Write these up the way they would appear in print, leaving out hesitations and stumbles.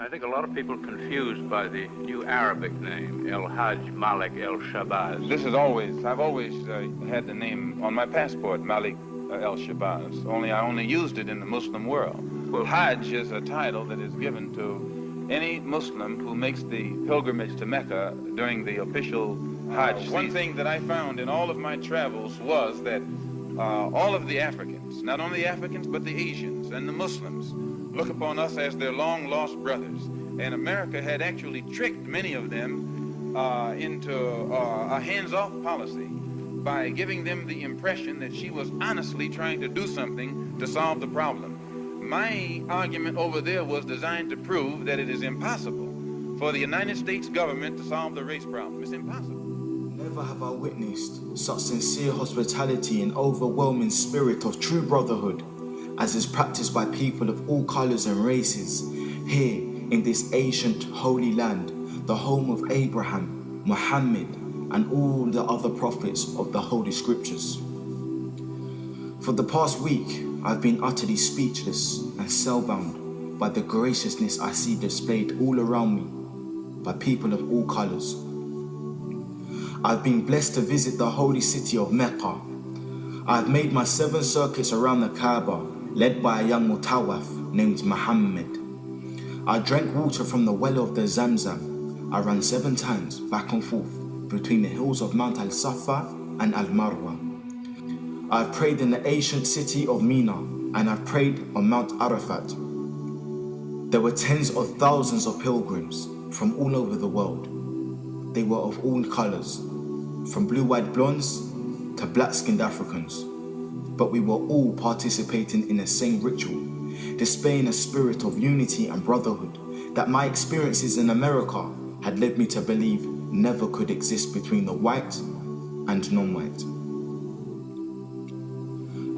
I think a lot of people confused by the new Arabic name, El Hajj Malik El Shabazz. I've always had the name on my passport, Malik El Shabazz, only I only used it in the Muslim world. Well, Hajj is a title that is given to any Muslim who makes the pilgrimage to Mecca during the official Hajj season. One thing that I found in all of my travels was that all of the Africans, not only Africans, but the Asians and the Muslims, look upon us as their long-lost brothers. And America had actually tricked many of them into a hands-off policy by giving them the impression that she was honestly trying to do something to solve the problem. My argument over there was designed to prove that it is impossible for the United States government to solve the race problem. It's impossible. Never have I witnessed such sincere hospitality and overwhelming spirit of true brotherhood as is practiced by people of all colors and races here in this ancient holy land, the home of Abraham, Muhammad, and all the other prophets of the Holy Scriptures. For the past week, I've been utterly speechless and spellbound by the graciousness I see displayed all around me by people of all colors. I've been blessed to visit the holy city of Mecca. I've made my 7 circuits around the Kaaba, led by a young mutawaf named Muhammad. I drank water from the well of the Zamzam. I ran 7 times back and forth between the hills of Mount Al-Safa and Al-Marwa. I've prayed in the ancient city of Mina, and I've prayed on Mount Arafat. There were tens of thousands of pilgrims from all over the world. They were of all colors, from blue-eyed blondes to black-skinned Africans. But we were all participating in the same ritual, displaying a spirit of unity and brotherhood that my experiences in America had led me to believe never could exist between the white and non-white.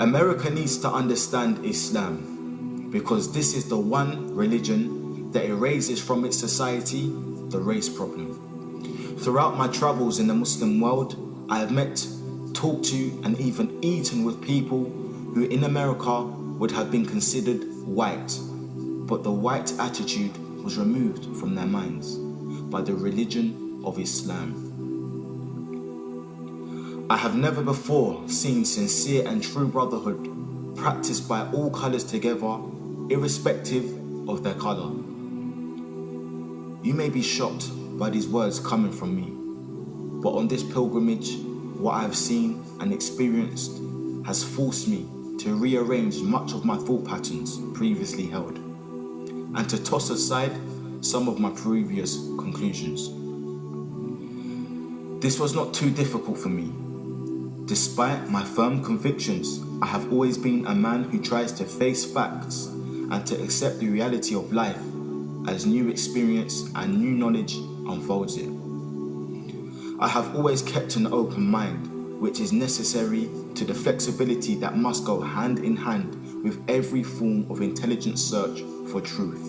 America needs to understand Islam because this is the one religion that erases from its society the race problem. Throughout my travels in the Muslim world, I have met, talked to, and even eaten with people who in America would have been considered white, but the white attitude was removed from their minds by the religion of Islam. I have never before seen sincere and true brotherhood practiced by all colors together, irrespective of their color. You may be shocked by these words coming from me, but on this pilgrimage, what I have seen and experienced has forced me to rearrange much of my thought patterns previously held, and to toss aside some of my previous conclusions. This was not too difficult for me. Despite my firm convictions, I have always been a man who tries to face facts and to accept the reality of life as new experience and new knowledge unfolds it. I have always kept an open mind, which is necessary to the flexibility that must go hand in hand with every form of intelligent search for truth.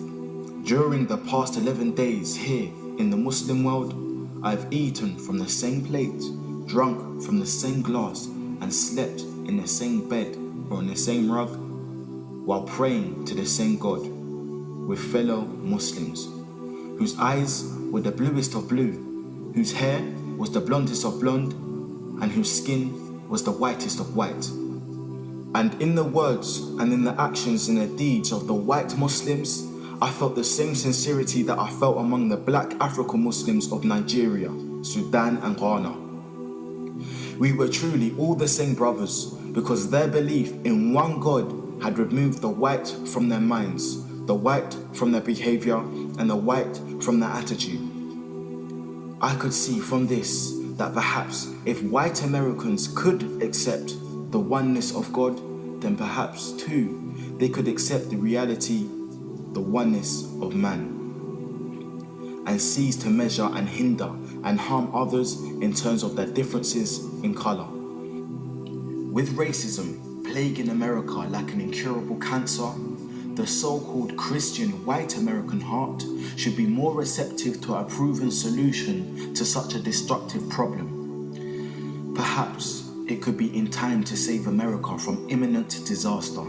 During the past 11 days here in the Muslim world, I've eaten from the same plate, drunk from the same glass, and slept in the same bed or on the same rug, while praying to the same God, with fellow Muslims, whose eyes were the bluest of blue, whose hair was the blondest of blonde, and whose skin was the whitest of white. And in the words and in the actions and the deeds of the white Muslims, I felt the same sincerity that I felt among the black African Muslims of Nigeria, Sudan and Ghana. We were truly all the same brothers because their belief in one God had removed the white from their minds, the white from their behavior, and the white from their attitude. I could see from this that perhaps if white Americans could accept the oneness of God, then perhaps too they could accept the reality, the oneness of man, and cease to measure and hinder and harm others in terms of their differences in color. With racism plaguing America like an incurable cancer, the so-called Christian white American heart should be more receptive to a proven solution to such a destructive problem. Perhaps it could be in time to save America from imminent disaster.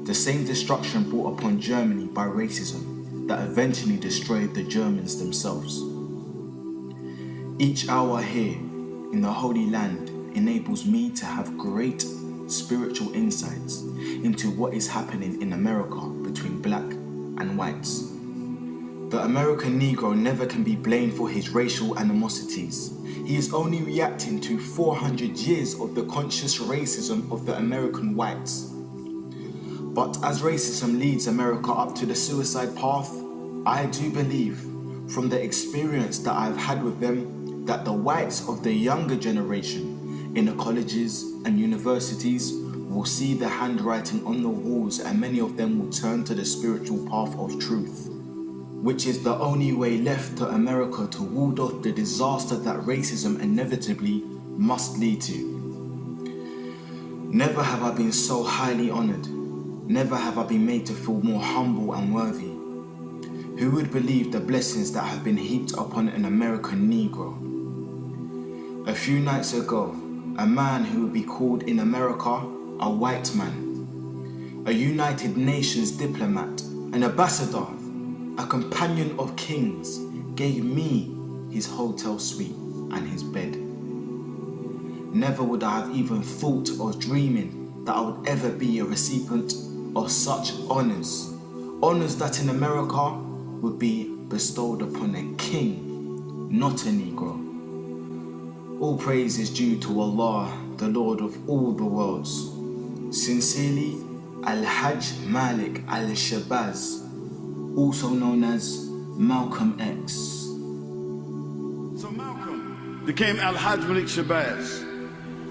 The same destruction brought upon Germany by racism that eventually destroyed the Germans themselves. Each hour here in the Holy Land enables me to have great spiritual insights into what is happening in America between black and whites. The American Negro never can be blamed for his racial animosities. He is only reacting to 400 years of the conscious racism of the American whites. But as racism leads America up to the suicide path, I do believe, from the experience that I've had with them, that the whites of the younger generation in the colleges and universities will see the handwriting on the walls, and many of them will turn to the spiritual path of truth, which is the only way left to America to ward off the disaster that racism inevitably must lead to. Never have I been so highly honored. Never have I been made to feel more humble and worthy. Who would believe the blessings that have been heaped upon an American Negro? A few nights ago, a man who would be called in America a white man, a United Nations diplomat, an ambassador, a companion of kings, gave me his hotel suite and his bed. Never would I have even thought or dreaming that I would ever be a recipient of such honors. Honors that in America would be bestowed upon a king, not a Negro. All praise is due to Allah, the Lord of all the worlds. Sincerely, Al-Hajj Malik Al-Shabazz, also known as Malcolm X. So Malcolm became Al-Hajj Malik Shabazz,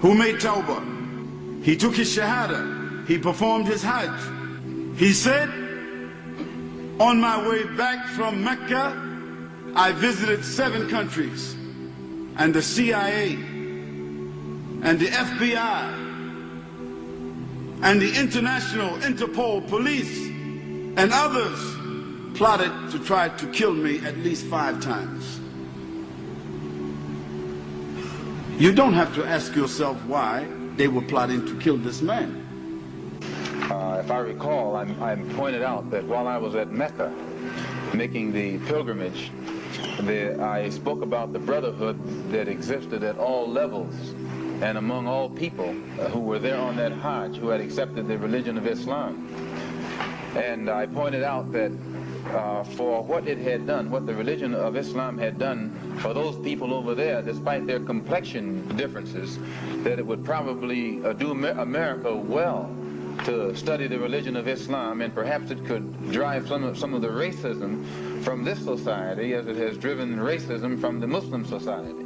who made Tawbah. He took his Shahada. He performed his Hajj. He said, on my way back from Mecca, I visited 7 countries, and the CIA, and the FBI, and the International Interpol Police, and others plotted to try to kill me at least 5 times. You don't have to ask yourself why they were plotting to kill this man. If I recall, I'm pointed out that while I was at Mecca making the pilgrimage, I spoke about the brotherhood that existed at all levels and among all people who were there on that Hajj, who had accepted the religion of Islam. And I pointed out that for what it had done, what the religion of Islam had done for those people over there, despite their complexion differences, that it would probably do America well to study the religion of Islam, and perhaps it could drive some of the racism from this society as it has driven racism from the Muslim society.